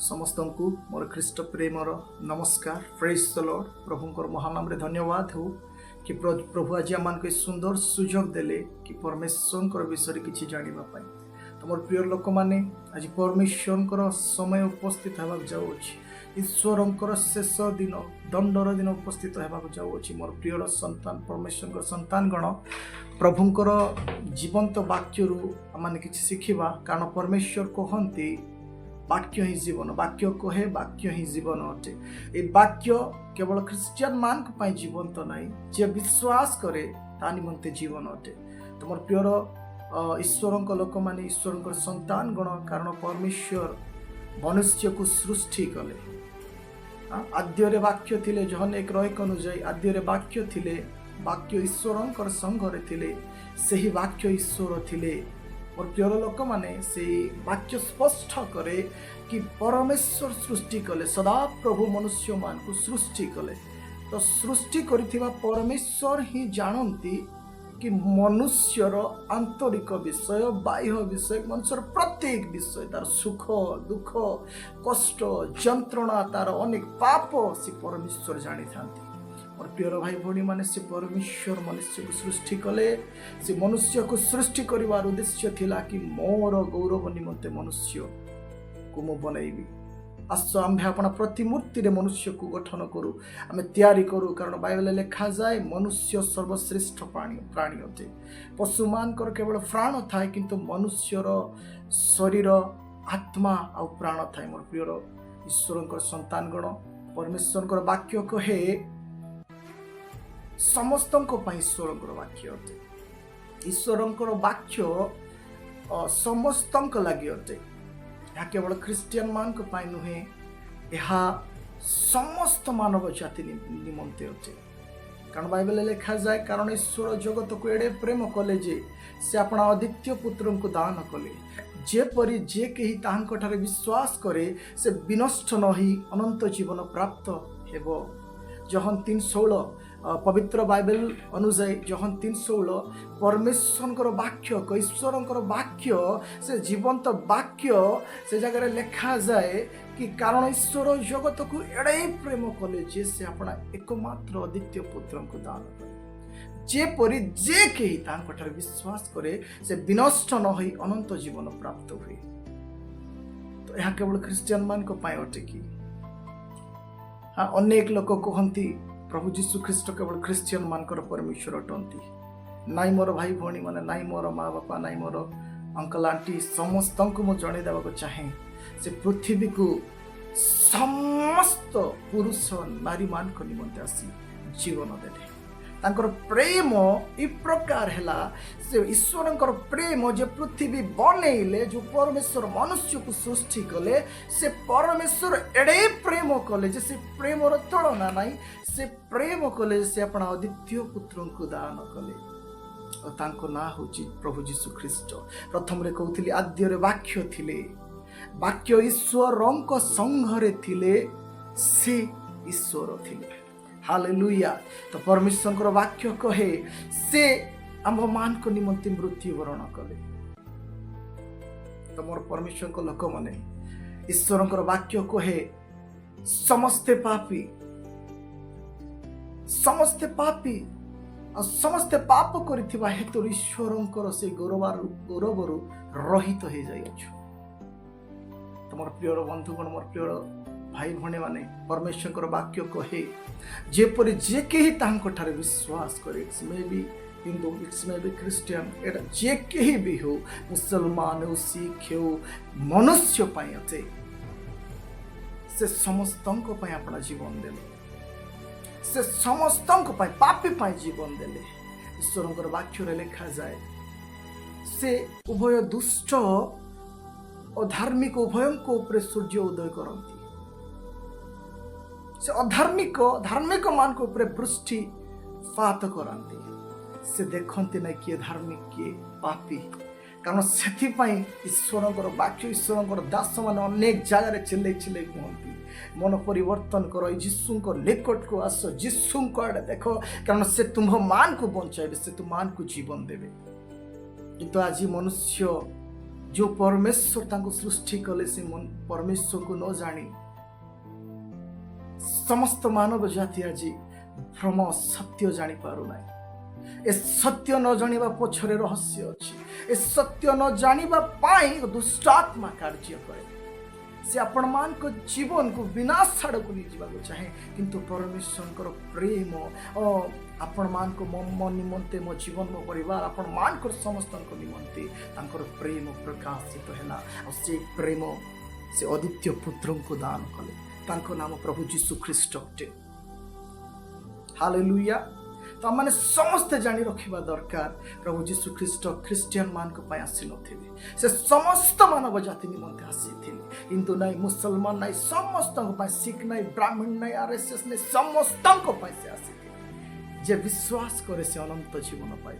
समस्त को मोर ख्रीष्ट प्रेमर नमस्कार। Praise the lord. प्रभुंकर महानाम रे धन्यवाद हो कि प्रभु आज आम को सुंदर सुजोग देले कि परमेश्वर विषय किसी जानिबा पाई। तो मोर प्रिय लोक माने आज परमेश्वर समय उपस्थित होगा जाऊँगी। ईश्वर शेष दिन दंडर दिन उपस्थित होगा जाऊँगी। मोर प्रिय संतान परमेश्वर संतान गण प्रभुंकर जीवंत वाक्य आम किसी शिखा। कारण परमेश्वर कहते वाक्य ही जीवन, वाक्य कहे वाक्य ही जीवन अटे। ये वाक्य केवल ख्रिस्टियन मान जीवन तो नहीं, जे विश्वास करे ता निमंते जीवन अटे। तो मोर प्रिय ईश्वर लोक माने ईश्वर संतान गण कारण परमेश्वर मनुष्य को सृष्टि कले। आद्य वाक्य थिले जहन 1:1 अनुजाई आद्य वाक्य थिले, वाक्य ईश्वर संघरे थिले, सही वाक्य ईश्वर थिले। और प्रिय लोक माने से वाक्य स्पष्ट करे कि परमेश्वर सृष्टि कले, सदा प्रभु मनुष्य मान को सृष्टि कले। तो सृष्टि करिथिबा परमेश्वर ही जानती कि मनुष्यर आंतरिक विषय, बाह्य विषय, मनुष्यर प्रत्येक विषय, तार सुख दुख कष्ट जंत्रणा, तार अनेक पाप से परमेश्वर जानी थांती। और प्रिय भाई भौणी माने से परमेश्वर मनुष्य को सृष्टि कले। से मनुष्य को सृष्टि करिवार उद्देश्य थिला कि मोर गौरव निमंते मनुष्य को मु बनैबी। आस आम्भे आपण प्रतिमूर्ति रे मनुष्य को गठन करू, आमे तैयारी करू। कारण बाइबल लिखा जाए मनुष्य सर्वश्रेष्ठ प्राणी अटे। पशु मानकर केवल प्राण थाए किंतु मनुष्यर शरीर आत्मा आ प्राण थाए। मोर प्रिय ईश्वर संतान गण परमेश्वर वाक्य कहे समस्त ईश्वर वाक्य अटे। ईश्वर वाक्य समस्त लगी अटे। यह केवल ख्रिस्टियन मान नुहे, यह समस्त मानव जाति निमंते अटे। कारण बाइबल लिखा जाए कारण ईश्वर जगत को एडे प्रेम कले जे से अपना अद्वितीय पुत्र को दान कले, जेपरी जे कहीं ताहांकठारे विश्वास करे से विनष्ट नही अनंत जीवन प्राप्त हेबो। जहन 3:16 पवित्र बाइबल अनुसार जहन 3:16 परमेश्वर वाक्य ईश्वर वाक्य से जीवंत वाक्य से जगह लिखा जाए कि कारण ईश्वर जगत को एड़े प्रेम कले जे से अपना एकमात्र अद्वितीय पुत्र को दान करे, जेपरी जे कहीं ताहांकठारे विश्वास करे से विनष्ट न होई अनंत जीवन प्राप्त हुए। तो यह केवल ख्रिस्टियन मान को पाए अटे कि हाँ, अनेक लोक कहती प्रभु जीशु ख्रीष्ट केवल ख्रिस्टियन मानकर परमेश्वर अटंती। नाई मोर भाई भौणी माने, नाई मोर माँ बापा, नाई मोर अंकल आंटी, समस्त को मुझे जन देवा चाहे से पृथ्वी को समस्त पुरुष नारी मान को निमंते आसी जीवन देले। तांकर प्रेम इ प्रकार हैला से ईश्वर प्रेम जो पृथ्वी बनैले, जो परमेश्वर मनुष्य को सृष्टि कले, से परमेश्वर एडे प्रेम कले जे से प्रेम तुलना नहीं। से प्रेम कले से अपना अद्वितीय पुत्र को दान कले और तांको ना होची प्रभु जीशु ख्रीष्ट। प्रथम रे कहउथिली आद्य रे वाक्य थिले, वाक्य ईश्वर संघरे थिले, से ईश्वर थिले। हालेलुया। तो परमेश्वर वाक्य कहे से आम मान को निमंते मृत्यु वरण कले। तो मोर परमेश्वर लोक माने ईश्वर वाक्य कहे समस्ते पापी और समस्ते पाप करिथिबा हेतु ईश्वर से गौरव रहित हो जाइए। तो मोर प्रिय बंधुगण, मोर प्रिय भाई भौणी माने परमेश्वर वाक्य कहे जेपरी जे कहीं ताहांकठारे विश्वास करे, it's may be Hindu, it's may be Christian, एटा जे कहीं भी हो, मुसलमान हो, सिख हो, मनुष्य पाई अटे, से समस्त अपना जीवन देले, से समस्त पापी पाई जीवन देले। ईश्वर वाक्य रे लिखा जाए से उभय दुष्ट और धार्मिक उभय को ऊपर सूर्य उदय करती। से धार्मिक मान को ऊपर वृष्टिपात करती। से देखते ना किए धार्मिक किए पापी। कारण से ईश्वर वाक्य ईश्वर दास मैंने अनेक जगह चिल्ले कहती मन परिवर्तन कर, जीशु निकट को आस, जीशु आड़े देख, कारण से तुम मान को बचाए, से तुम मान को जीवन देवे। किंतु आज मनुष्य जो परमेश्वर तांको सृष्टि कले से परमेश्वर को न जानी समस्त मानव जाति आज भ्रम सत्य जानी पारु ना। ए सत्य न जानिबा पछरे रहस्य अछि। ए सत्य न जानिबा पाई दुष्टात्मा कार्य करे। से आपण मान को जीवन को विनाश आड़ को नहीं जावा चाहे, किंतु परमेश्वर प्रेम आपण मान को मो निमंते मो जीवन मो परिवार आपण मान को समस्त निमंते तांकर प्रेम प्रकाशित हैला। से प्रेम से अद्वितीय पुत्र को दान कले, तांको नाम प्रभु यीशु ख्रीष्ट अटे। हालेलुया। तो आम मैंने समस्ते जानी रखा दरकार प्रभु यीशु ख्रीष्ट ख्रीस्टियन मान को आसी नथिले, से समस्त मानव जाति निमंते आसी हिंदू नाई मुसलमान नाई समस्त सिख नाई ब्राह्मण नाई आरएसएस नाई समस्त से आसी जे विश्वास करे से अनंत जीवन पाए।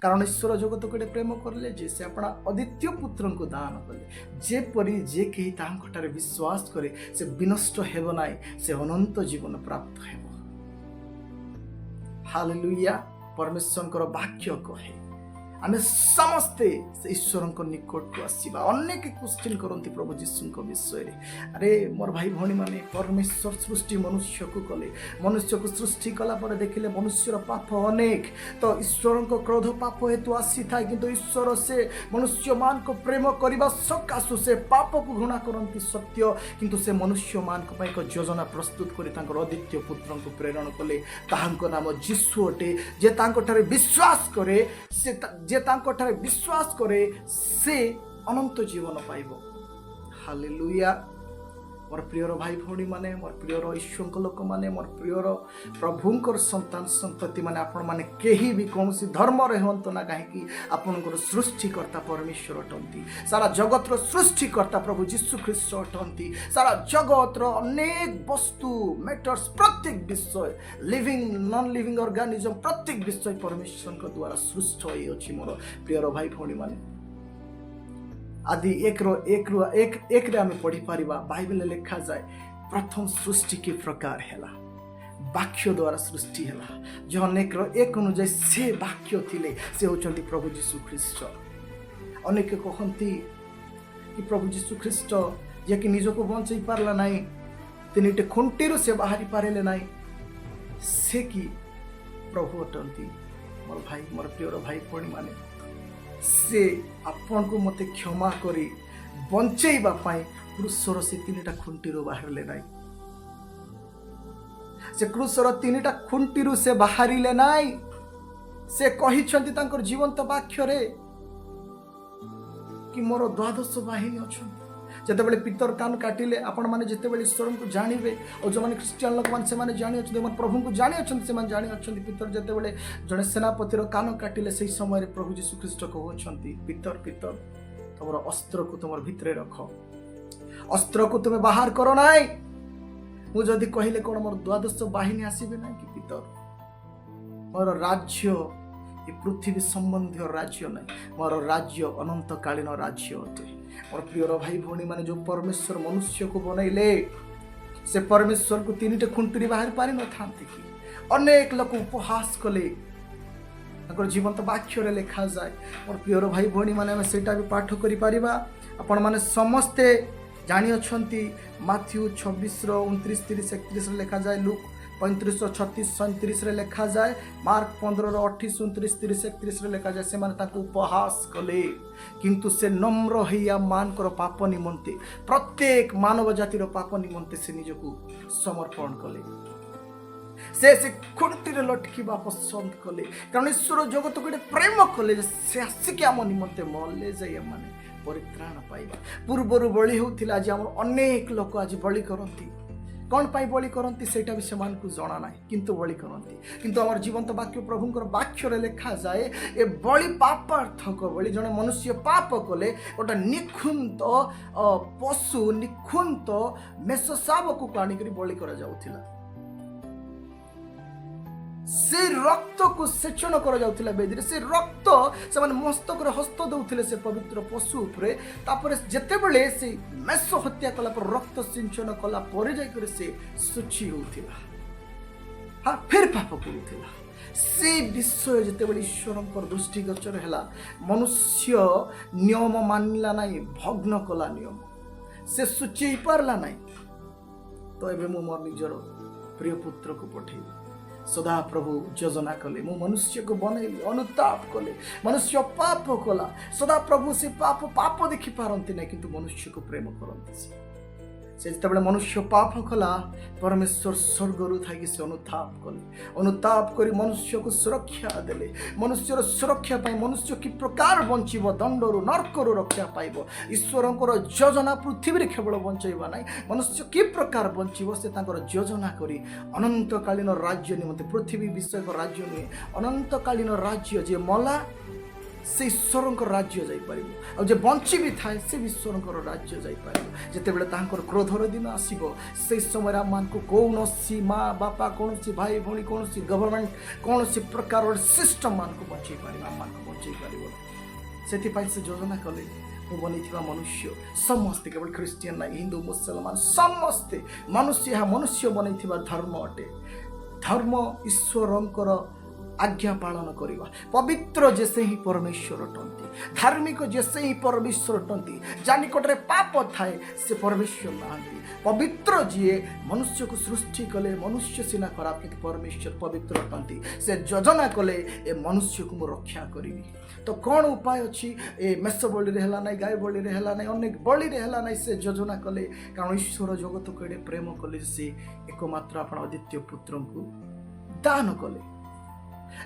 कारण ईश्वर जगत को प्रेम करले जे से अपना अद्वितीय पुत्र को दान कले, जेपरी जे कहीं तांकटारे विश्वास करे से विनष्ट हेब नाई, से अनंत जीवन प्राप्त हेब। हालेलुया। परमेश्वर वाक्य कहे आमे समस्ते ईश्वर निकट को आसवा। अनेक क्वेश्चन करती प्रभु यीशु विषय में, अरे मोर भाई भौणी माने परमेश्वर सृष्टि मनुष्य को कले, मनुष्य को सृष्टि कला पर देखिले मनुष्यर पाप अनेक, तो ईश्वर क्रोध पाप हेतु आसी था, किंतु ईश्वर से मनुष्य मान को प्रेम करने सकाशु से पाप को घृणा करती सत्य, किंतु से मनुष्य मान को एक योजना प्रस्तुत कर अद्वितीय पुत्र को प्रेरण कले, ताहांको नाम यीशु अटे। जे तांको ठारे विश्वास करे से जे तांको ठारे विश्वास करे से अनंत जीवन पाइब। हालेलुया। मोर प्रियर भाई भौणी माने, मोर प्रियर ईश्वर लोक माने, मोर प्रियर प्रभुंकर संतान संतति माने, आपण माने केही भी कौन सी धर्म रे हंत ना, कहीं आपणकर सृष्टिकर्ता परमेश्वर अटंती। सारा जगतर सृष्टिकर्ता प्रभु यीशु ख्रीष्ट अटंती। सारा जगतर अनेक वस्तु मैटर्स प्रत्येक विषय लिविंग नॉन लिविंग ऑर्गेनिज्म प्रत्येक विषय परमेश्वर द्वारा सृष्ट होई अछि। मोर प्रियर भाई भौणी माने आदि एक रे आमे पढ़ी पारिबा। बाइबल लिखा जाए प्रथम सृष्टि के प्रकार हैला, वाक्य द्वारा सृष्टि हैला। जो अनेक एक अनुଯାୟୀ से वाक्य थिले, से होचंती प्रभु यीशु ख्रीष्ट। अनेक कहंती कि प्रभु यीशु ख्रीष्ट जे कि निजको बंचई पारला नाही, तिनिटे खुंटीरु से बाहरी पारेले नाही, से कि प्रभु अटंती। मोर भाई मोर प्रियर भाई भौणी माने, से आपण को मते क्षमा करी बंचेइबा पाई क्रूसर से तीनटा खुंटीरु बाहरले नाही। से क्रूसर तीनटा खुंटीरु से बाहरिले नाही। से कहिछंती तांकर जीवंत वाक्य रे कि मोर द्वादश बाहिनी अछन। जेतेबेले पितर कान काटिले, आपण माने जेतेबेले ईश्वर को जानिबे, और जो माने क्रिश्चियन लोक माने से माने जानि अछन, मन प्रभु को जानि अछन, से माने जानि अछन। पितर जेतेबेले जने सेनापतिर कान काटिले, सेही समय प्रभु यीशु ख्रीष्ट कहउछंती, पितर पितर तमर अस्त्र को तमर भितरे रख, अस्त्र को तुमे बाहर करो नाई। मु जदी कहिले कोन मोर द्वादश बाहिनी आसीबे नाई कि पितर, मोर राज्य ये पृथ्वी संबंधी राज्य नहीं, मोर राज्य अनंत कालीन राज्य अटे। मोर प्रियर भाई भौणी माने, जो परमेश्वर मनुष्य को बनैले, से परमेश्वर को तीनटे खुंटुरी बाहर पारि न थांती कि अनेक लोक उपहास कले, ताकर जीवंत वाक्य रे लिखा जाए। मोर प्रियर भाई भौणी माने, हम सेटा भी पाठ करि परिबा। आपण माने समस्ते जानि अछंती माथ्यू 26 रो 29 30 31 रे लिखा जाए, लूक 35 36 37 रे लिखा जाए, मार्क 15 रो 28 29 30 31 रे लिखा जाए। से माने ताको उपहास कले, किंतु से नम्र हैया मानकर पाप निमंते, प्रत्येक मानव जातिर पाप निमंते से निजको समर्पण कले। से खुंटी रे लटकीबा पसंद कले, कारण ईश्वर जगत को प्रेम कले, से आसिक आम निमंते मले जाय माने परित्राण पाइबा। पूर्वर बलि होउथिला, आज हम अनेक लोक आज बलि करंती। कौन पाई बलि करंती सेटा भी सेमान को जना ना, किंतु बलि करंती। किंतु हमर जीवंत वाक्य प्रभुंकर वाक्य रे लिखा जाए, ए बलि पापार्थक बलि। जने मनुष्य पाप कले गोटा निखुंत पशु, निखुंत मेष शावक को आनी करी बलि करा जाउथिला। से रक्त को सेचन करा जाउथिला बेदीरे। से रक्त से माने मस्तक रे हस्त दउथिले से पवित्र पशु उपरे। तापर जेतेबेले से मेष हत्या कला पर रक्त सिंचन कला पर जाय करे से सुची होउथिला, हां फिर पाप करूथिला। से विषय जितेबाला ईश्वर दृष्टिगोचर है मनुष्य नियम मानला ना भग्न कला नियम से सूची पारला ना तो एबे मु मोर निजर प्रिय पुत्र को पठेबी सदा प्रभु योजना कले मु मनुष्य को बनैली अनुताप कले मनुष्य पाप कला सदा प्रभु से पाप देखि पारती ना किंतु मनुष्य को प्रेम करती से जिते मनुष्य पाप कला परमेश्वर स्वर्गर थी से अनुताप कर मनुष्य को सुरक्षा देले मनुष्यर सुरक्षा पाई मनुष्य कि प्रकार बंचब दंडरू नर्करू रक्षा पाइब ईश्वर योजना पृथ्वी केवल बंचवा ना मनुष्य कि प्रकार बंचब से योजना करी अनंतकालीन राज्य निमंते पृथ्वी विषय राज्य नुहे अनंतकालीन राज्य जे मला से ईश्वर राज्य जापर और जे बंची भी थाए से ईश्वर राज्य जापर जिते बड़े क्रोधर दिन आसो से समय आम को कौन सी माँ बापा कौन सी भाई भौणी कौन सी गवर्नमेंट कौन सी प्रकार सिस्टम मान को बचे पार आम को बचे पार से योजना कले बनी मनुष्य समस्ते केवल ख्रीस्टियन ना हिंदू मुसलमान समस्ते मनुष्य यहाँ मनुष्य बनी धर्म अटे धर्म ईश्वर आज्ञा पालन करवा पवित्र जैसे ही परमेश्वर अटंती धार्मिक जैसे ही परमेश्वर अटंती जानिकटरे पाप थाए से परमेश्वर ना पवित्र जी मनुष्य को सृष्टि कले मनुष्य सीना खराब कि परमेश्वर पवित्र अटंती से योजना कले ए मनुष्य को रक्षा करी तो कौन उपाय अच्छी ए मेष बलि है ना गाय बलि है ना अनेक बलि है ना से योजना कले कारण ईश्वर जगत को प्रेम कले से एकमात्र आपण अद्वितीय पुत्र को दान कले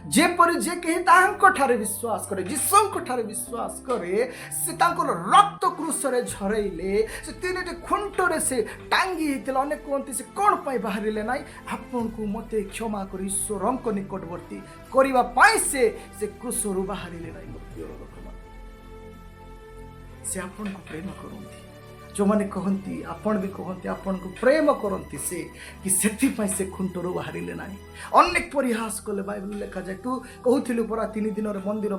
जेपरी जे कहीं तांको विश्वास करे जीशुंको ठारे विश्वास करे से तांको रक्त क्रूसरे झरैले से तीनटे खुंटरे से टांगी हेतिला अनेक कहते से कौन पाई बाहरिले नाई आपन को मते क्षमा करी ईश्वरंको निकटवर्ती करिवा पाई से क्रूसरु बाहरिले नाई प्रिय लोकमान से आपन को प्रेम करंती जो माने कहती आपण भी कहती आपण को प्रेम करती से कि से खुंटरू बाहर ना अनेक परिहास कले बाइबल लिखा जाए तू कहूलु परा 3 दिन मंदिर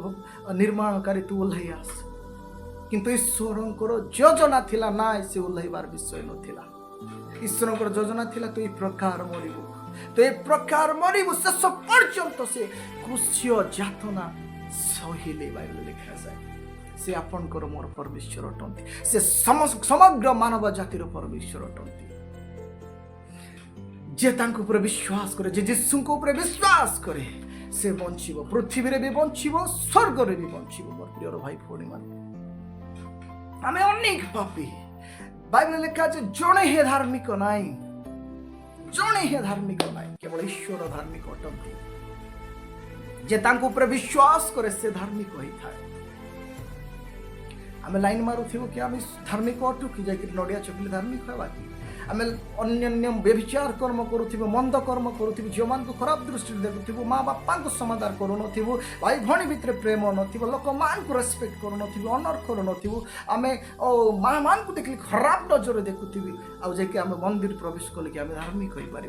निर्माणकारी तू ओह्लई आस किंतु ईश्वर योजना थिला ना से ओह्लैबार विषय नथिला ईश्वर योजना थिला तो ये प्रकार मरिबु शेष पर्यंत से क्रूसीय यातना सहिले बाइबल लिखा जाए से आपणकर मोर परमेश्वर अटंती से समग्र मानव जातिर परमेश्वर अटंती जे तांको ऊपर विश्वास करे जे यीशुको ऊपर विश्वास करे से बंचिबो पृथ्वी रे भी बंचिबो स्वर्ग रे भी बंचिबो मोर प्रिय भाई भौणी मान आमे अनेक पापी बाइबल लिखा जे जणे हे धार्मिक नाई केवल ईश्वर धार्मिक अटंती जे तांको ऊपर विश्वास करे से धार्मिक होई थाए आम लाइन मारुथु कि आम धार्मिक अटु कि जाकि नड़िया चकली धार्मिक होगा कि आम अन्य व्यभिचार कर्म करूँ मंद कर्म करूँ झील मान को खराब दृष्टि देखु माँ बापा को समाधान करूँ भाई भौणी भितर प्रेम न लोक मान को रेस्पेक्ट करूँ ऑनर करूँ आम माँ मान को देखली खराब नजर देखुवी आम मंदिर प्रवेश कले कि आम धार्मिक हो पार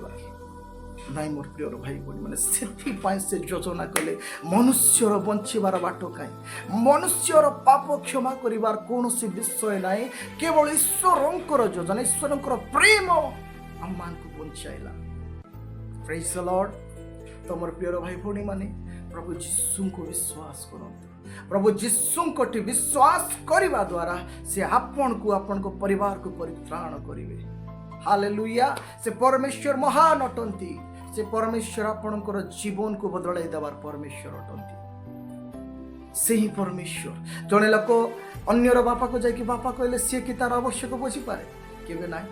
नाई मोर प्रिय भाई भौणी मैंने से योजना कले मनुष्यर बंचबार बाट कहीं मनुष्यर पाप क्षमा करिवार कौन सी विषय ना केवल ईश्वर योजना ईश्वर प्रेम आम मान को बंचाइला प्रेज द लॉर्ड तो मोर प्रिय भाई भौणी माने प्रभु यीशु को विश्वास करंतु प्रभु यीशु को विश्वास करने द्वारा से आपन को परिवार को परित्राण करिवे हालेलुया से परमेश्वर महान अटंती से परमेश्वर आपणकर जीवन को बदलाई देवार परमेश्वर अटंती से ही परमेश्वर जड़े लोक अन्यर बापा को जाकि बापा कहले सी कि तार आवश्यक बुझी पारे केबे ना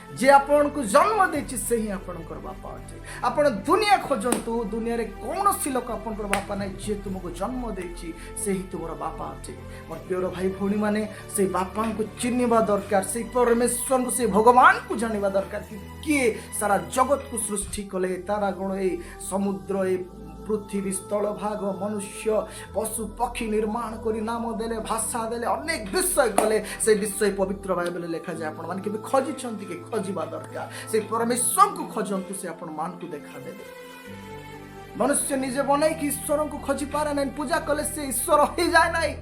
जे आपण को जन्म देछि से ही आपणकर बापा अटे आपण दुनिया खोजंतु दुनिया रे कौन सी लोक आपणकर बापा नै जे तुमको जन्म देछि से ही तुमर बापा अटे मोर प्रिय भाई भौणी माने से बापा को चिन्हवा दरकार से परमेश्वर को से भगवान को जानिबा दरकार कि किए सारा जगत को सृष्टि कले तारा गण ए समुद्र ए पृथ्वी स्थल भाग मनुष्य पशु पक्षी निर्माण करी नाम देले भाषा देले अनेक विषय कले से विषय पवित्र बाइबल लिखा जाए आपण मान के खोजी छंती के खोजिबा दरकार से परमेश्वर को खोजंतु से आपण मान को देखा देबे मनुष्य निजे बनाई कि ईश्वर को खोजी पारे नहीं पूजा कले से ईश्वर हो जाए नहीं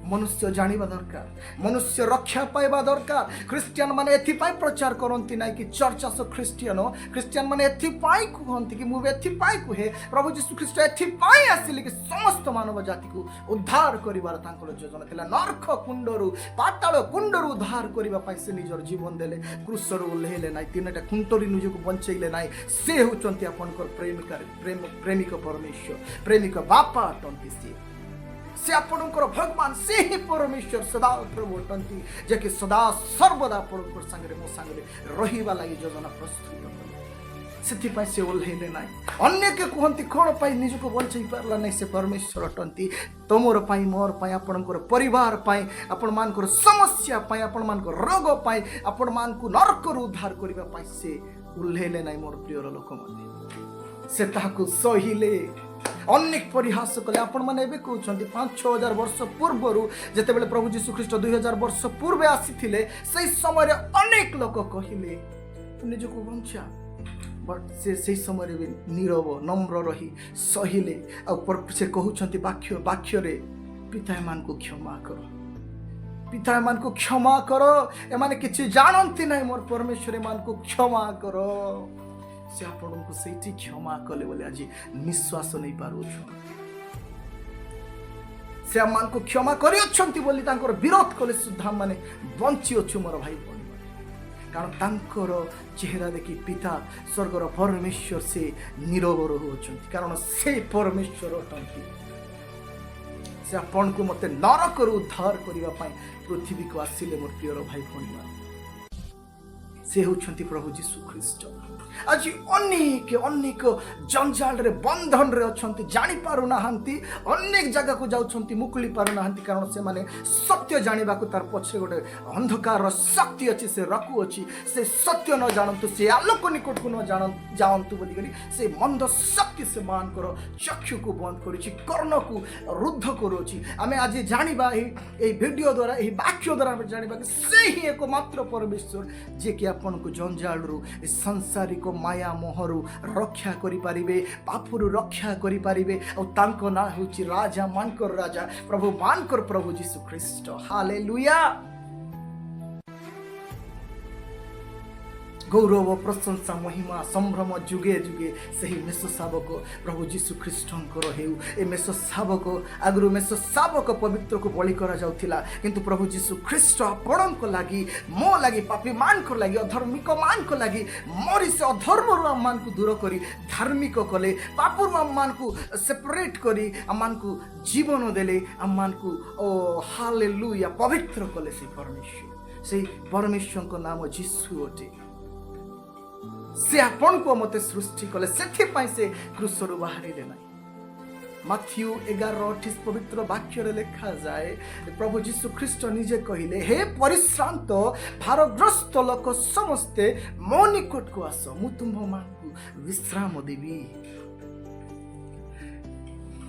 मनुष्य जानिबा दरकार, मनुष्य रक्षा पाइबा दरकार। क्रिश्चियन माने एथिपाई प्रचार करंती नाही कि चर्च आस क्रिश्चियन क्रिश्चियन माने एथिपाई कहंती कि मुबे एथिपाई कहे प्रभु यीशु ख्रीष्ट एथिपाई आसिले कि समस्त मानव जाति को उद्धार करिवार तांकर योजना थिला। नरक कुंडरू पाताल कुंडरू उद्धार करिबा पई से निजर जीवन देले, क्रूसरू ओल्हेले नाही, तीनटा खुंटरी निजको बंचैले नाही। से होचंती आपनकर प्रेमिक परमेश्वर, प्रेमिक बापा अटंती। से आपणकर भगवान से ही परमेश्वर सदा प्रभु अटंती, जे कि सदा सर्वदा आपणकर संगे मो संगे रहिबा लागि योजना प्रस्तुत से से ओल्हेले ना। अन्य के कहती कौन पाई निजको बंचाई पारला नहीं, से परमेश्वर अटंती। तुमर पाई मोर पाई आपणकर परिवार पाई आपण मानकर समस्या पाई आपण मानकर रोग पाई आपण मानकु नरकर उद्धार करिबा पाई से ओल्हेले ना। मोर प्रिय लोक माने से ताहाकु सहिले अनेक परिहास कले। आपण माने एबे कहउछंती 5-6 हजार वर्ष पूर्वरु जेतेबेले प्रभु यीशु ख्रीष्ट 2000 वर्ष पूर्वे आसीथिले, सही समय अनेक लोक कहिले तू निजको बंचा, बट से समय भी नीरव नम्र रही सहिले। से कहउछंती वाक्य रे पिता मान को क्षमा करो, पिता मान को क्षमा करो, एमाने किछि जानंती नाही, मोर परमेश्वर मान को क्षमा करो। से आपण को सेठी क्षमा कले बोले आज निश्वास नहीं पारो छ। से मान को क्षमा करि अछंती बोली तांकर विरोध कले सुद्धा माने बंची अछु मोर भाई बहन, कारण तांकर चेहरा देखि पिता स्वर्गर परमेश्वर से नीरव रहुछंती, कारण से परमेश्वर अटंती। से आपण को मते नरकर उद्धार करिबा पई पृथ्वी को आसिले मोर प्रिय भाई बहन, से होछंती प्रभु यीशु ख्रीष्ट। आज अनेक अनेक जंजाल रे बंधन रे अछंती, जानि पारु नाहंती, अनेक जगह को जाउछंती मुकुली पारु नाहंती, कारण से माने सत्य जानिबा को तार पछे गोटे अंधकार शक्ति अछि, से रकु अछि। से सत्य न जानंतु, से आलोक निकट को न जानंतु बोली करी से मंद शक्ति से मान करो चक्षु को बंद करिछि, कर्ण को रुद्ध करूछि। आमे आज जानिबा एही वीडियो द्वारा एही वाक्य द्वारा आमे जानिबा कि से ही एकमात्र परमेश्वर जे कि आपन को जंजाल रु संसारिक माया मोहरु रक्षा करि पारिबे, पापरु रक्षा करि पारिबे। और तांको ना होछि राजा मानकर राजा, प्रभु मानकर प्रभु यीशु ख्रीष्ट। हालेलुया। गौरव प्रशंसा महिमा संभ्रम जुगे जुगे सही मेष शावक प्रभु यीशु ख्रीष्टंकर हेउ। ए मेष शावक आगु मेष शावक पवित्र को बलि करा जाउथिला, किंतु प्रभु यीशु ख्रीष्ट आपण को लागि मो लागि पापी मान को लागि अधर्मिक मान को लागि मरि से अधर्म रु मान को दूर करी धार्मिक कले, पाप रु मान को सेपरेट करी मान को जीवन देले, मान को ओ हालेलुया पवित्र कले। से परमेश्वर को नाम यीशु अटे। से आपण को मते सृष्टि कले, सेथि पई से क्रूसरु बाहरिले नाही। माथ्यू 11:28 पवित्र वाक्य रे लिखा जाए, प्रभु यीशु ख्रीष्ट निजे कहिले, हे परिश्रांत भारग्रस्त लोक समस्ते मो निकट को आस, मु तुम मानकु विश्राम देवी।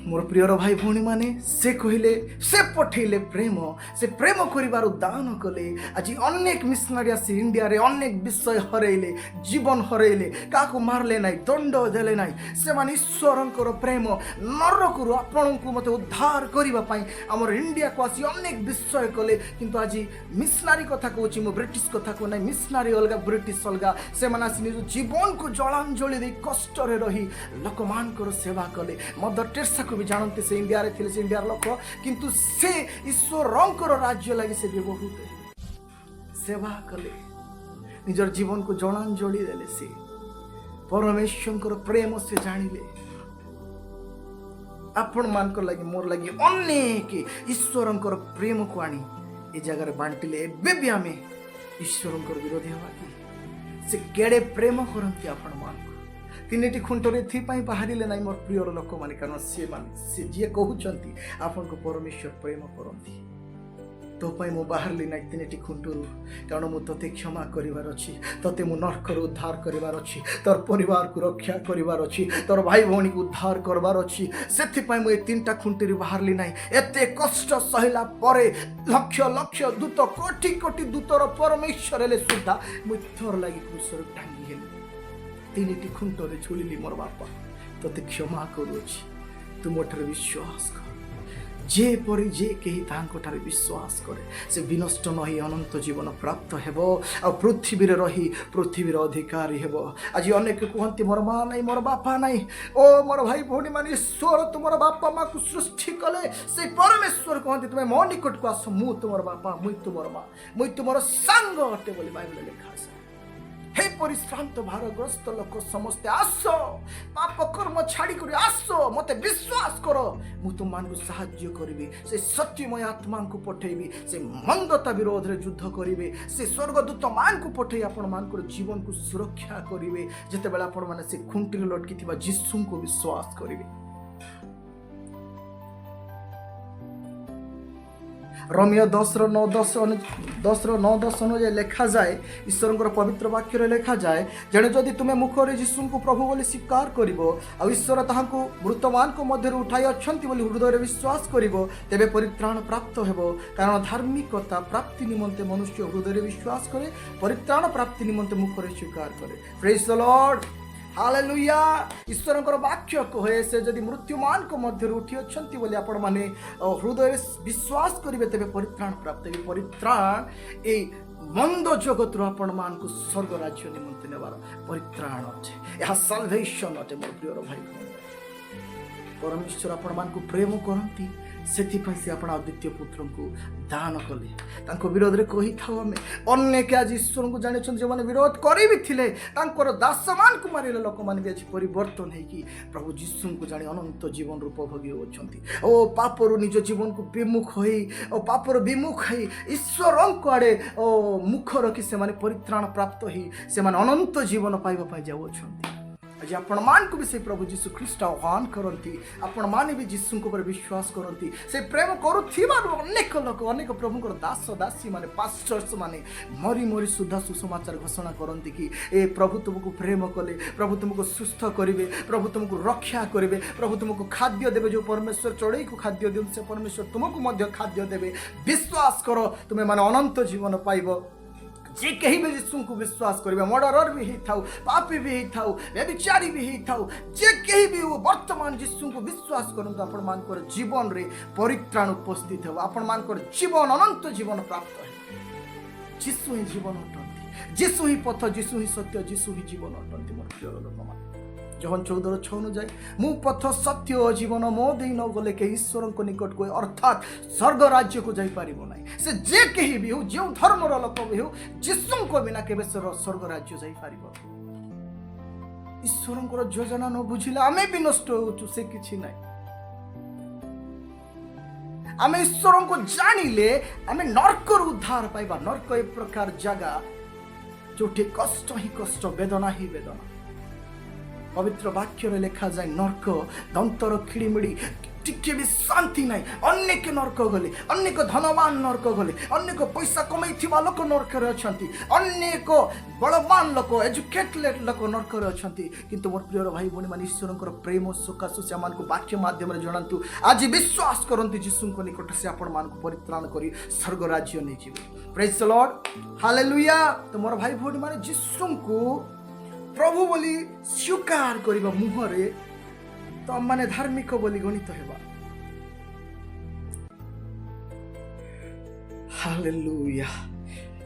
मोर प्रियर भाई भौणी माने से कहले, से पठेले प्रेम, से प्रेम करिवार दान कले। आज अनेक मिशनरी आसी इंडिया रे अनेक विषय हरैले, जीवन हरैले, काको मारले नाही, दंड देले नाही। से माने ईश्वरंकर प्रेम नरकरु आपणको मते उद्धार करिबा पई हमर इंडिया को आसी अनेक विषय कले। किंतु आज मिशनरी कथा कहूची, मो ब्रिटिश कथा को नाही, मिशनरी अलगा ब्रिटिश अलगा। से माने आसी निज जीवन को जलांजलि दे कष्ट रे रही लोकमानकर सेवा कले। मदर टेरेसा भी जानते से इंडिया रे थिले, से इंडिया लोक, किंतु से ईश्वरंकर राज्य लागि से बहुत सेवा कले, निजर जीवन को जलांजलि देले। से परमेश्वरंकर प्रेम से जानिले, आपण मानकर लागि मोर लागि अनेक ईश्वरंकर प्रेम को आनी ए जगह रे बांटिले। एबे भी आमे ईश्वरंकर विरोधी हवा कि से केडे प्रेम करंती आपण मान तीनटी खुंटरे एथिपाई बाहरिले नाही मोर प्रिय लोक माने, कारण से जे कहउचंती आपन को परमेश्वर प्रेम करंती। तो पाई मो बाहरली नाही तीनटी खुंटरू, कारण मु तते क्षमा करिवार अछि, तते मु नरकर उद्धार करिवार अछि, तोर परिवार को रक्षा करिवार अछि, तोर भाई भौणी को उद्धार करवार अछि। सेथि पाई मु ए तीनटा खुंटरी बाहरली नाही। एते कष्ट सहिला परे लक्ष लक्ष दूत कोटि कोटि दूतर परमेश्वर हेले सुद्धा मु तोर लागि क्रूसर टांगी हेली, तीनटी खुंटरे झुलिली। मोर बापा तते क्षमा करूछि, तू मोठर विश्वास कर, जेपरी जे कहीं तांकोठारे विश्वास करे से विनष्ट नही अनंत जीवन प्राप्त हेबो आ पृथ्वी रे रही पृथ्वीर अधिकारी हेबो। आज अनेक कहती मोर माँ नहीं मोर बापा नहीं ओ मोर भाई भौणी मान ईश्वर तुमर बापा माँ को सृष्टि कले से परमेश्वर कहती तुम्हें मो निकट को आस मु तुमर बापा मुई तुमर माँ मुई तुमर सांग अटे बोली बाइबल लिखा है। हे परिश्रांत भारग्रस्त लोक समस्ते आस पाप कर्म छाड़ी कर आस मते विश्वास कर मु तुम मान को साहाय्य करी से सत्यमय आत्मा को पठेबी से मंदता विरोध रे युद्ध करिवे से स्वर्गदूत मान को पठे आपण मान को जीवन को सुरक्षा करिवे जते बेला आपण माने से खुंटी लटकी थिबा यीशु को विश्वास करिवे। रोमियो 10:9-10 अनुଯାୟୀ ଲେଖାଯାଏ ଈଶ୍ୱରଙ୍କର ପବିତ୍ର ବାକ୍ୟରେ ଲେଖାଯାଏ ଜଣେ ଯଦି ତୁମେ ମୁଖରେ ଯୀଶୁଙ୍କୁ ପ୍ରଭୁ ବୋଲି ସ୍ୱୀକାର କରିବ ଆଉ ଈଶ୍ୱର ତାହାଙ୍କୁ ମୃତମାନଙ୍କ ମଧ୍ୟରୁ ଉଠାଇ ଅଛନ୍ତି ବୋଲି ହୃଦୟରେ ବିଶ୍ୱାସ କରିବ ତେବେ ପରିତ୍ରାଣ ପ୍ରାପ୍ତ ହେବ। କାରଣ ଧାର୍ମିକତା ପ୍ରାପ୍ତି ନିମନ୍ତେ ମନୁଷ୍ୟ ହୃଦୟରେ ବିଶ୍ୱାସ କରେ ପରିତ୍ରାଣ ପ୍ରାପ୍ତି ନିମନ୍ତେ ମୁଖରେ ସ୍ୱୀକାର କରେ। ପ୍ରେଜ୍ ଦ ଲର୍ଡ हालेलुया। ईश्वरଙ୍କର ବାକ୍ୟ କହେ ସେ ଯଦି ମୃତ୍ୟୁମାନଙ୍କ ମଧ୍ୟରୁ ଉଠି ଅଛନ୍ତି ବୋଲି ଆପଣମାନେ ହୃଦୟରେ ବିଶ୍ୱାସ କରିବେ ତେବେ ପରିତ୍ରାଣ ପ୍ରାପ୍ତ ହେବେ। ପରିତ୍ରାଣ ଏଇ ମନ୍ଦ ଜଗତରୁ ଆପଣମାନଙ୍କୁ ସ୍ୱର୍ଗ ରାଜ୍ୟ ନିମନ୍ତେ ନେବାର ପରିତ୍ରାଣ ଅଟେ। ଏହା ସାଲଭେସନ୍ ଅଟେ। ମୋର ପ୍ରିୟର ଭାଇ परमेश्वर आपण मान को प्रेम करती से आपण अद्वितीय पुत्र को दान कले विरोध में कही था आम अनेक आज ईश्वर को जानी जो मैंने विरोध करी भी थे दास मान को मारे लोक मैंने भी आज परिवर्तन होगी प्रभु यीशु को जानी अनंत जीवन रूप भोगी होती ओ पापर निज जीवन को विमुख हो पापर विमुख हो ईश्वर आड़े मुख रखी से परित्राण प्राप्त हो अनंत जीवन पाइबा जाऊँ। आज आपण मान को भी से प्रभु जीशु ख्रीस्ट आह्वान करती आपण माने भी जीशु को विश्वास करती से प्रेम करुथिबार अनेक लोक अनेक प्रभुंकर दास दासी माने पास्टर्स माने मरी मरी सुधा सुसमाचार घोषणा करती कि ए प्रभु तुमको प्रेम कले प्रभु तुमको सुस्थ करेंगे प्रभु तुमको रक्षा करेंगे प्रभु तुमको खाद्य देवे जो परमेश्वर चढ़ई को खाद्य दियंते से परमेश्वर तुमको मध्य खाद्य देवे विश्वास कर तुम्हें माने अनंत जीवन पाइब। जे कहीं भी यीशु को विश्वास करेंगे मर्डरर भी ही था पापी भी ही था व्यभिचारी भी ही था जे कहीं भी वो वर्तमान यीशु को विश्वास करते आपण मान जीवन रे परित्राण उपस्थित हो आपण मान जीवन अनंत जीवन प्राप्त है। यीशु ही जीवन अटंती यीशु ही पथ यीशु ही सत्य यीशु ही जीवन अटंती। मोर प्रिय लोक मान जहन 14:6 अनुଯାୟୀ मु पथ सत्य और जीवन मो दे न गले के ईश्वर को निकट को अर्थात स्वर्ग राज्य को जाई पारिबो नाही से जे कहीं भी हो जो धर्मर लोक भी हो यीशु को बिना केबे स्वर्ग राज्य जाई पारिबो। ईश्वर योजना न बुझिले आमे भी नष्ट होचु से किछि नाही। आमे ईश्वर को जानिले आमे नरक उद्धार पाइबा। नरक एक प्रकार जगह जोठी कष्ट ही कष्ट वेदना ही वेदना। पवित्र वाक्य लिखा जाए नरक दंतर खिड़िमिड़ी टिके भी शांति नहीं अनेक नरक गले अनेक धनवान नरक गले अनेक पैसा कमाई लोक नरक अच्छी अनेक बलवान लोक एजुकेटेड लोक नरक अच्छी किंतु मोर प्रिय भाई भौणी मान ईश्वर प्रेम सकाशु से वाक्य माध्यम जनातु आज विश्वास करती यीशु को निकट से आपण मान परित्राण कर स्वर्ग राज्य नहीं जीवे। Praise the Lord hallelujah. तो मोर भाई भौणी मान यीशु को प्रभु बोली स्वीकार करिबा मुहरे तो माने धार्मिक बोली गणित हेबा। हालेलुया।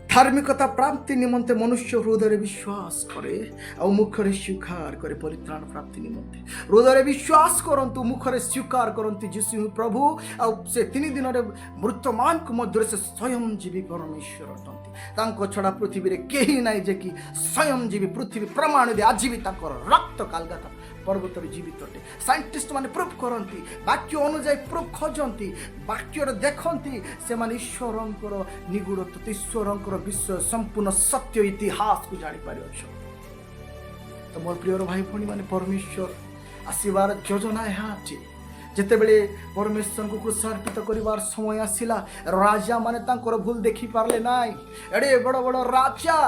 धार्मिकता प्राप्ति निमंते मनुष्य हृदय विश्वास करे और मुखरे स्वीकार करे परित्राण प्राप्ति निमंते हृदय विश्वास करंतु मुखरे स्वीकार करंतु यीशु प्रभु और से 3 दिन रे मृतमान को मध्य से स्वयं जीवी परमेश्वर अटंती तांको छड़ा पृथ्वी रे केही नाही जे कि स्वयं जीवी पृथ्वी प्रमाण दे आज भी तांकर रक्त कालगाता पर्वत जीवित अटे। साइंटिस्ट माने प्रूफ करती वाक्य अनुଯାୟୀ प्रूफ खोजती वाक्य देखती से ईश्वरंकर निगूढ़ तत्व ईश्वरंकर विषय संपूर्ण सत्य इतिहास को जानी पारि। तो मोर प्रिय भाई भौणी माने परमेश्वर आसीबार योजना यहाँ अच्छी जितेबले परमेश्वर को क्रूसार्पित करिवार समय आसिला राजा माने तांकर भूल देखि पारले नाई एडे बड़ बड़ राजा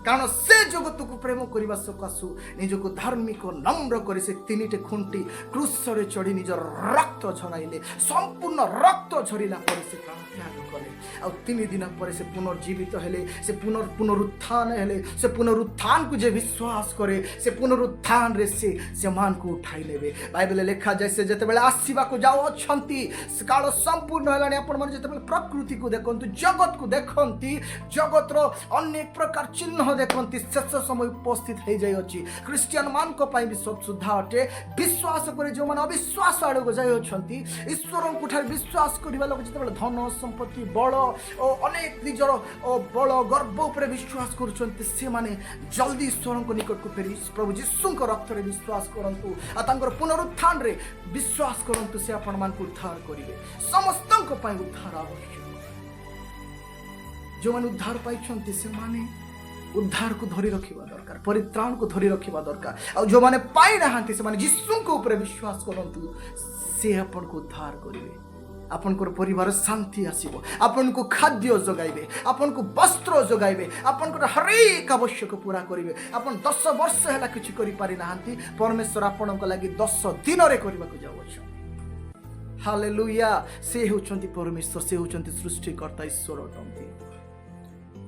कारण से जगत को प्रेम करने सकाशु निजक धार्मिक नम्र कर से 3टे खुंटी क्रूसरे चढ़ी निजर रक्त झराइले संपूर्ण रक्त झरिला पर से प्राण त्याग कले आ 3 दिन पर से पुनर्जीवित हेले से पुनरुत्थान हेले से पुनरुत्थान को जे विश्वास करे से पुनरुत्थान रे से मान को उठाई लेबे बाइबल लिखा जाय से जते बेले आसीबा को जाओ छंती काल संपूर्ण हलानी आपण मन जते बेले प्रकृति को देखंतु जगत को देखंती जगत रो अनेक प्रकार चिन्ह देखंती शेष समय उपस्थित हो जाय अछि क्रिश्चियन मान को पाई भी सब सुधा अटे विश्वास करे जो मन अविश्वास आड़ को जाय अछंती ईश्वर को ठार विश्वास करबा लोक जते बेले धन संपत्ति बल ओ अनेक निजर ओ बल गर्व ऊपर विश्वास करूछंती से माने जल्दी ईश्वर को निकट को फेरी प्रभु यीशु को रक्त रे विश्वास करंतु आ तांकर पुनरुत्थान रे विश्वास करंतु से आपण मान को उद्धार करिवे समस्त को पाई उद्धार आवश्यक जो मान उद्धार पाइछंती से माने उद्धार को धरी रखिबा दरकार परित्राण को धरी रखिबा दरकार आ जो माने पाई नाहंती से माने यीशु को ऊपर विश्वास करंतु से आपण को उद्धार करिवे आपन को परिवार शांति आसीबो आपन को खाद्य जोगाइबे आपन को वस्त्र जोगाइबे आपन को हरेक आवश्यक पूरा करिवे आपन 10 वर्ष हैला किछि करि पारि नाहंती परमेश्वर आपन को लागि 10 दिन रे करबा को जाउ अछि हालेलुया से होचंती परमेश्वर से होचंती सृष्टिकर्ता ईश्वर अटंती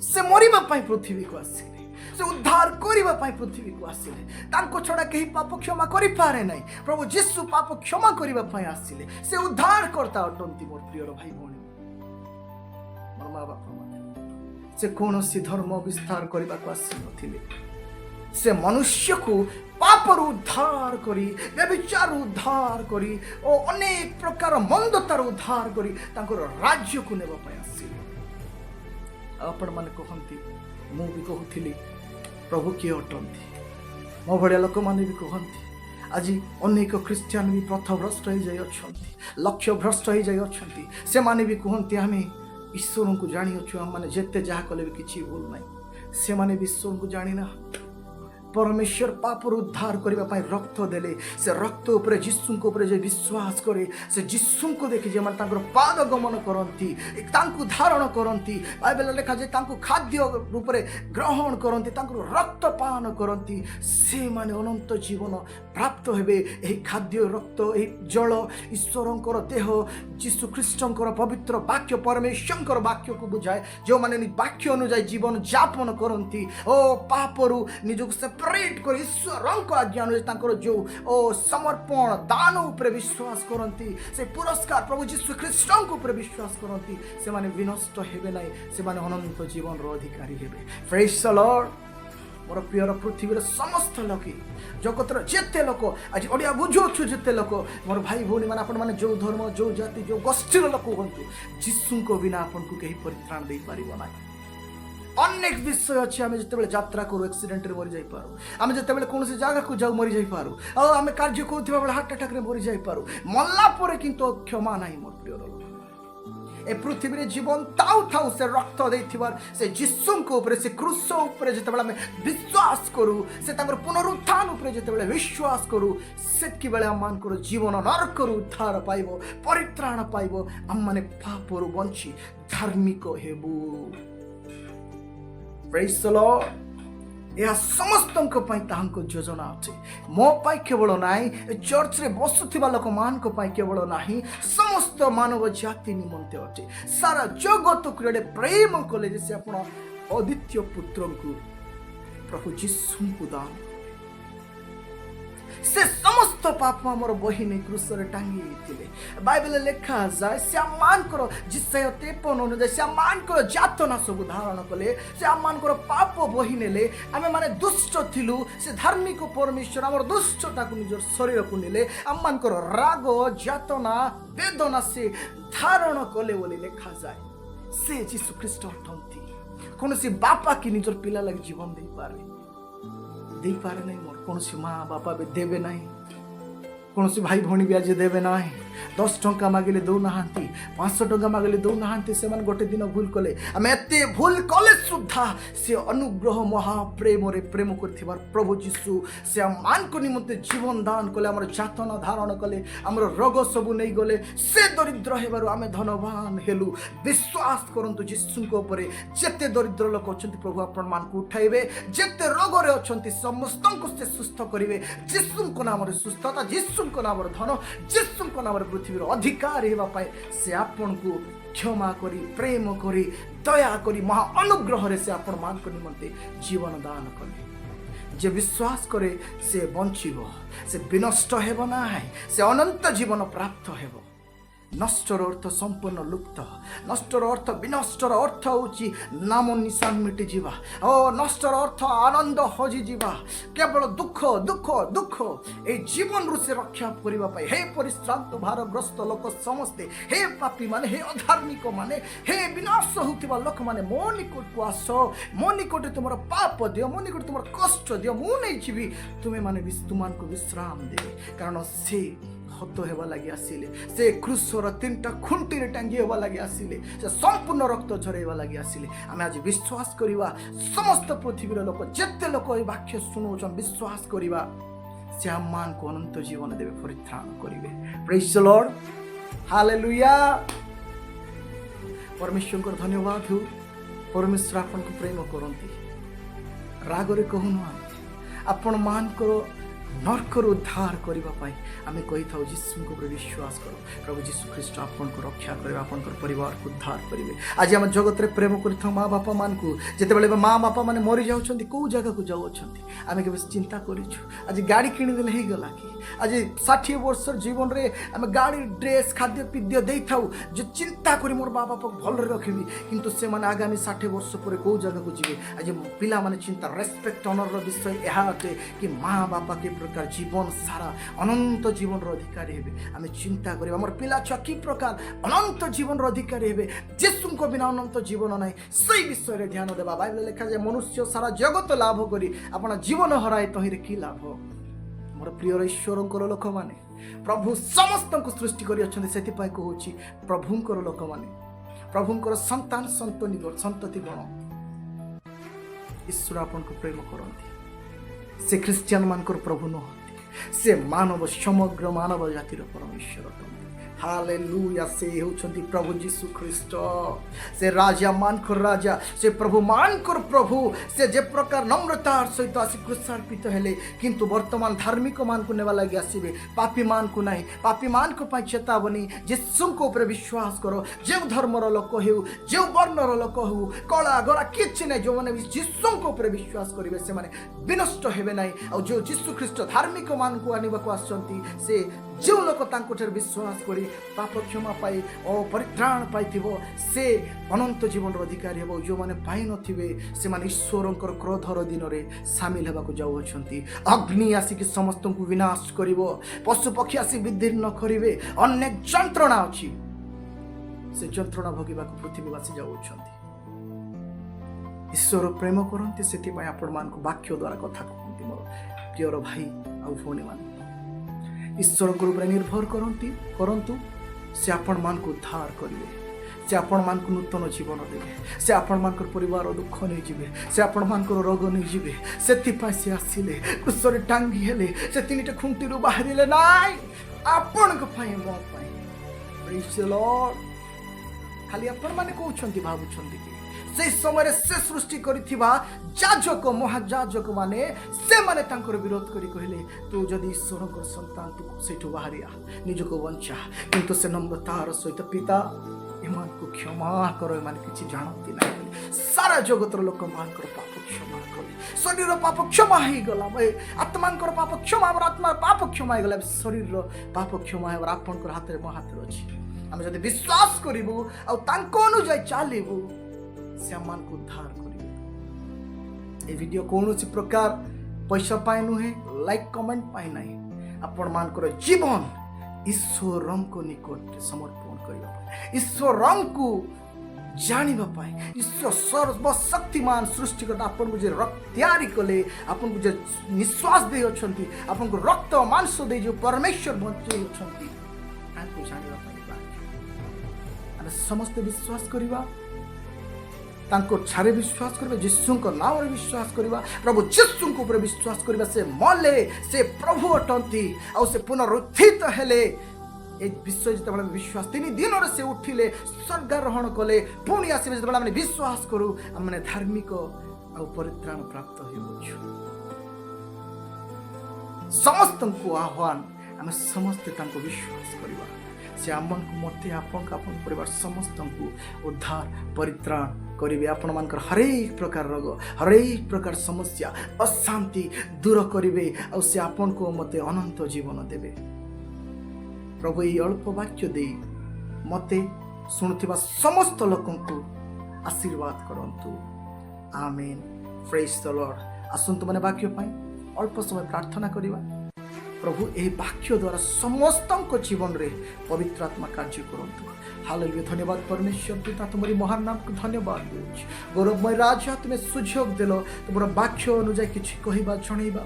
से मरिबा पई पृथ्वी को आसीले से उद्धार करिबा पई पृथ्वी को आसीले तांको छडा केही पाप क्षमा करि पारे नै प्रभु यीशु पाप क्षमा करिबा पई आसीले से उद्धार करता अटंती मोर प्रिय भाई भणी मोर मां बाप माने से कोनोसी धर्म विस्तार करिबा को आसी नथिले से मनुष्य को पापर उद्धार करी व्यभिचार उद्धार करी ओ अनेक प्रकार मंदतार उद्धार करी तांकर राज्य को नेबा पई आसीले आपण माने कहंती मु भी कहूथिली प्रभु किए अटंती मो भड़िया लोक मैंने भी कहती आज अनेक क्रिश्चियन भी पथभ्रष्ट हो जाए लक्ष्य भ्रष्ट हो जाए से माने भी कहते आम ईश्वर को जानी अच्छु आम मैंने जिते जहाँ कले भी किसी भूल ना से माने भी ईश्वर को जानी ना परमेश्वर पापर उद्धार करने रक्त देले से रक्त उपर यीशु को ऊपर जे विश्वास करे से यीशु को देखि जे माने तांकर पाद गमन करंती तांको धारण करंती बाइबल लिखा जे तांको खाद्य रूप रे ग्रहण करंती तांको रक्त पान करंती से माने अनंत जीवन प्राप्त हेबे एही खाद्य रक्त एही जल ईश्वरंकर देह यीशु ख्रीष्टंकर पवित्र वाक्य परमेश्वरंकर वाक्य को बुझाए जो माने वाक्य अनुसार जीवन यापन करंती ओ पापरु निजक से सेपरेट कर ईश्वर आज्ञा अनुसार जो ओ समर्पण दान उपर विश्वास करती से पुरस्कार प्रभु यीशु ख्रीष्ट ऊपर विश्वास करती से माने विनष्ट हेबे नहीं से माने अनंत जीवन रो अधिकारी हेबे प्रेज द लॉर्ड मोर प्रिय पृथ्वी समस्त लोक जगतर जेते लोक आज ओडिया बुझुछु जेते लोक मोर भाई भौणी माने आपण माने जो धर्म जो जाति जो गोष्ठीर लोक हंतु यीशु को बिना आपन को कहीं परित्राण दे पारिबो ना अनेक विषय अच्छे आम जिते यात्रा करूँ एक्सीडेंट मरी जाई पारू आम जिते कौन जगह को जाऊ मरी जाई पारू आम कार्य करुवा बेले हार्ट अटैक मरी जाई पारू मरला परे किंतु क्षमा नहीं मोर प्रिय लोक ए पृथ्वी रे जीवन ताऊ थाऊ से रक्त देथिबार से यीशु को ऊपर से क्रूस ऊपर जिते आम विश्वास करूँ से पुनरुत्थान ऊपर जिते विश्वास करूँ सेतकी बेले आम मानकर जीवन नरकरू उद्धार पाइबो परित्राण पाइबो आम माने पापरू बंची धार्मिक हेबू प्रेज द लॉर्ड यह समस्त योजना अच्छे मो पाई केवल नाई चर्च रे बसुथिबा लोक मान को पाई केवल नाही समस्त मानव जाति निमंते अटे सारा जगत को प्रेम कले से आपण अद्वितीय पुत्र को प्रभु यीशु को दान से समस्त पाप मोर बहिनी क्रूस रे टांगी थिले बाइबल लिखा जाय से मानकर जिसाय 53 अनुसार से मानकर जातना सब धारण कले से मानकर पाप बही नेले आमे माने दुष्ट थिलु से धार्मिक परमेश्वर हमर दुष्टता को निजर शरीर को नेले आम मानकर राग जातना वेदना से धारण कले बोली लिखा जाय से यीशु ख्रीष्ट अटंती कोनोसी बापा की निजर पिला लागि जीवन दे पारे नहीं मोर कौन सी माँ बापा भी देवे नहीं कौन भाई भौणी भी आज देवे ना 10 टंका मागिले दौना 500 टंका मागिले दौना से गोटे दिन भूल कले आम एत भूल कले सुधा से अनुग्रह महाप्रेम प्रेम कर प्रभु जीशु से मान को निमंते जीवन दान कले आम जातना धारण कले आम रोग सबू नहीं गले से दरिद्र हेबारु आम धनवान हेलु विश्वास करंतु जीशु जेते दरिद्र लोक अच्छा प्रभु आपण मान को उठाइबे जेते रोग रे अच्छा समस्त से सुस्थ करेंगे जीशु नाम सुस्थता जीशु नाम धन जीशु नाम पृथ्वी अधिकार होगापाई से आपण को क्षमा करी प्रेम करी दया करी महा अनुग्रह से आपण मान को निमंते जीवन दान कले जे विश्वास करे से बंचिबो से विनष्ट हेबो ना से अनंत जीवन प्राप्त हेबो नष्टर अर्थ संपूर्ण लुप्त नष्टर अर्थ विनष्टर अर्थ होची नाम निशान मिटी जीवा ओ नष्टर अर्थ आनंद हजि जीवा केवल दुख दुख दुख ए जीवन रु से रक्षा करिबा पई हे परिश्रांत भारग्रस्त लोक समस्ते हे पापी माने हे अधार्मिक माने हे विनाश होतिबा लोक माने मो निकट को आस मो निकट तुमर पाप दियो मो निकट तुमर कष्ट दियो मु नै जीवी तुमे माने तुमान को विश्राम दे कारण से हत हेबा लगी आसिले से क्रूसर 3टा खुंटी रे टांगी हेबा लगी आसिले से संपूर्ण रक्त झरेबा लगी आसिले आमे आज विश्वास करिवा समस्त पृथ्वी रे लोक जेते लोक ए वाक्य सुनोछन विश्वास करिवा से आमान को अनंत जीवन देबे परित्राण करिवे प्रेज द लॉर्ड हालेलुया परमेश्वर को धन्यवाद हो परमेश्वर आपन को प्रेम करंती रागरे कहून आपण मान को नरकर उद्धार करने आम कही था जीशु को विश्वास करो प्रभु जीशु ख्रीस्ट आपन को रक्षा करे आपन परिवार को उद्धार करेंगे आज आम जगत में प्रेम कर माँ बापा मान को जिते माँ बापा मैंने मरी जाऊँ कौ जगह को जाऊँ आम के चिंता करूँ आज गाड़ी किणीदे हो गला कि आज 60 वर्ष जीवन रे आम गाड़ी ड्रेस खाद्य पीद्य दे था जो चिंता करी मोर बाप बापा भल रखी किंतु से माने आगामी 60 वर्ष पर कौ जगह को जी आज पिला माने चिंता रेस्पेक्ट ऑनर विषय यह अटे कि माँ बापा के प्रकार जीवन सारा अनंत जीवन अधिकारी हे आम चिंता करिबा मोर पिला छुआ कि प्रकार अनंत जीवन अधिकारी हे जीशु को बिना अनंत जीवन ना सही विषय रे ध्यान देबा बाइबल लिखा जाए मनुष्य सारा जगत लाभ करी अपना जीवन हराए तहिरे कि लाभ मोर प्रिय ईश्वर लोक माने प्रभु समस्त को सृष्टि करी अछंती सेति पाई कहूची प्रभुंकर लोक माने प्रभुंकर संतान संतति गण ईश्वर आपन को प्रेम करंती से क्रिश्चियन मानकर प्रभु नहंती से मानव समग्र मानव जातिर परमेश्वर हालेलुया से होचंती प्रभु जीशु ख्रीस्ट से राजा मानकर राजा से प्रभु मानकर प्रभु से जे प्रकार नम्रतार सहित आसी क्रूसार्पित हेले किंतु वर्तमान धार्मिक मान को नेवा लगी आसीबे पापी मान को नहीं पापी मान को पाई चेतावनी जीशु को ऊपर विश्वास करो जे धर्मर लोक हेउ जे वर्णर लोक हेउ कला गरा किछि नै जो माने जीशु को ऊपर विश्वास करिवे से माने विनष्ट हेबे नै और जो जीशु ख्रीस्ट धार्मिक मान को आनिबा को आछंती से जो लोक तांकोठर विश्वास करी पाप क्षमा पाई और परित्राण पाइथिबो से अनंत जीवन अधिकारी हेबो जो माने पाई नथिबे से माने ईश्वरंकर क्रोधर दिन रे शामिल हेबाको जाउ अछंती अग्नि आसी कि समस्त को विनाश करिवो पशु पक्षी आसी विदीर्ण करिवे अनेक यंत्रणा अछि से यंत्रणा भोगिबाको पृथ्वीवासी जाउ अछंती ईश्वर प्रेम करंती सेति पय आपण मान को वाक्य द्वारा कथा कहंती मोर प्रियर भाई आ भौणी मान ईश्वर को ऊपर निर्भर करंतु से आपण मान को उद्धार करिवे से आपण मान को नूतन जीवन देवे से आपण मान को परिवार दुख नहीं जीवे से आपण मान को रोग नहीं जीवे सेति पाई से आसिले क्रूसरे टांगी हेले से तीनटा खुंटी रु बाहरिले नाइ आपण को पाई मो पाई प्रेज द लॉर्ड खाली आपण माने कहउछंती भाबुछंती कि से समय से सृष्टि करिथिबा जाजक महाजाजक माने से माने तांकर विरोध करी कहले तू जदि ईश्वरकर संतान तू सेठु बाहरिया निजको वंचा किंतु से नम्रतार सहित पिता एमान को क्षमा करो एमान किछि जानती नाही सारा जगतर लोक मानकर पाप क्षमा कर शरीर पाप क्षमा ही गला आत्मांकर पाप क्षमा और आत्मा पाप क्षमा ही गला शरीर पाप क्षमा है और आपनकर हाथ रे मो हाथ रे अछि हम जदि विश्वास करिवु आ तांको अनुसार चालिवु से मान को उद्धार करिवे ए वीडियो कौनसी प्रकार पैसा पाए नुहे लाइक कमेंट पाए नहीं आपण मान को जीवन ईश्वर को निकट समर्पण करिवा ईश्वर को जानिबा पाए ईश्वर सर्वशक्तिमान सृष्टिकर्ता आपन को जे रक्त तैयारी कले आपन को जे निश्वास दे अछंती आपन को रक्त मांस दे जो परमेश्वर बंचे अछंती आको जानिबा पाए ଆମେ ସମସ୍ତେ ବିଶ୍ୱାସ କରିବା ତାଙ୍କ ଛାରେ ବିଶ୍ୱାସ କରିବା ଯୀଶୁଙ୍କ ନାମରେ ବିଶ୍ୱାସ କରିବା ପ୍ରଭୁ ଯୀଶୁଙ୍କ ଉପରେ ବିଶ୍ୱାସ କରିବା ସେ ମଲେ ସେ ପ୍ରଭୁ ଅଟନ୍ତି ଆଉ ସେ ପୁନରୁତ୍ଥିତ ହେଲେ ଏ ବିଷୟ ଯେତେବେଳେ ଆମେ ବିଶ୍ୱାସ 3 ଦିନରେ ସେ ଉଠିଲେ ସ୍ୱର୍ଗାରୋହଣ କଲେ ପୁଣି ଆସିବେ ଯେତେବେଳେ ଆମେ ବିଶ୍ୱାସ କରୁ ଆମେ ଧାର୍ମିକ ଆଉ ପରିତ୍ରାଣ ପ୍ରାପ୍ତ ହେଉଛୁ ସମସ୍ତଙ୍କୁ ଆହ୍ୱାନ ଆମେ ସମସ୍ତେ ତାଙ୍କୁ ବିଶ୍ୱାସ କରିବା से आमको मत आपन परिवार समस्त को उद्धार परित्राण करेंगे आपण मान हरेक प्रकार रोग हरेक प्रकार समस्या अशांति दूर करेंगे और से आपन को मत अनंत जीवन देवे प्रभु ये अल्प वाक्य दे मत शुणुवा समस्त लोक को आशीर्वाद करंतु आमेन प्रेज द लॉर्ड आसंतु माने वाक्य पाई अल्प समय प्रार्थना करिवा प्रभु यही वाक्य द्वारा समस्त जीवन रे पवित्र आत्मा कार्य करंतु हालेलुया धन्यवाद परमेश्वर पिता तुम्हारी महान नाम को धन्यवाद दूच गौरवमय राजा तुम्हें सुझोग देल तुम वाक्य अनुजाई किसी कहवा जनइबा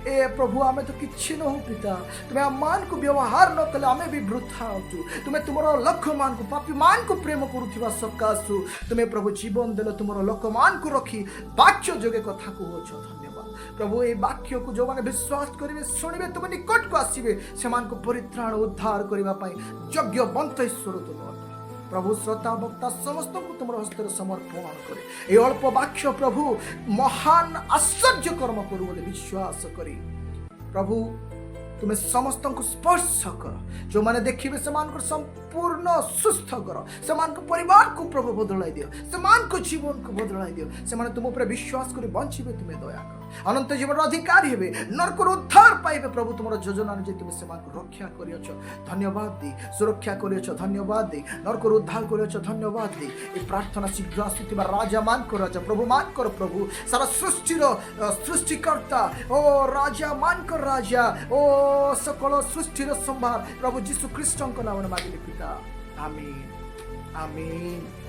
ए प्रभु आमे तो किछि न हो पिता तुम्हें मान को व्यवहार न कले आमे भी वृथा होचु तुम्हें तुमर लोक मान को पापी मान को प्रेम करुथिबा सकासु तुम्हें प्रभु जीवन देल तुमर लोक मान को रखी वाक्य जोगे कथा को होछ धन्यवाद प्रभु ये वाक्य को जो माने विश्वास करेंगे शुणवे तुम निकट को आसवे से परित्राण उद्धार करने यज्ञ बंत ईश्वर तुम प्रभु श्रोता वक्ता समस्त को तुम हस्त समर्पण करे ये अल्प वाक्य प्रभु महान आश्चर्य कर्म करू बोले विश्वास करी प्रभु तुम्हें समस्त को स्पर्श कर जो मैंने देखिए से संपूर्ण सुस्थ कर से परिवार को प्रभु बदलाई दियो से जीवन को बदलाई दियो से तुम उपर विश्वास कर बंचे तुम्हें दया कर अनंत जीवन अधिकारी हे नरक उद्धार पाइबे प्रभु तुम योजना अनुसार तुम से रक्षा कर धन्यवाद दी सुरक्षा कर धन्यवाद दी नरक उद्धार कर धन्यवाद दी ये प्रार्थना शीघ्र आसुवा राजा मान कर राजा प्रभु मान कर प्रभु सारा सृष्टिर सृष्टिकर्ता ओ राजा मान कर राजा ओ सकल सृष्टिर संभार प्रभु जीशु ख्रीष्ट नाम मांगिले पिता आमीन आमीन।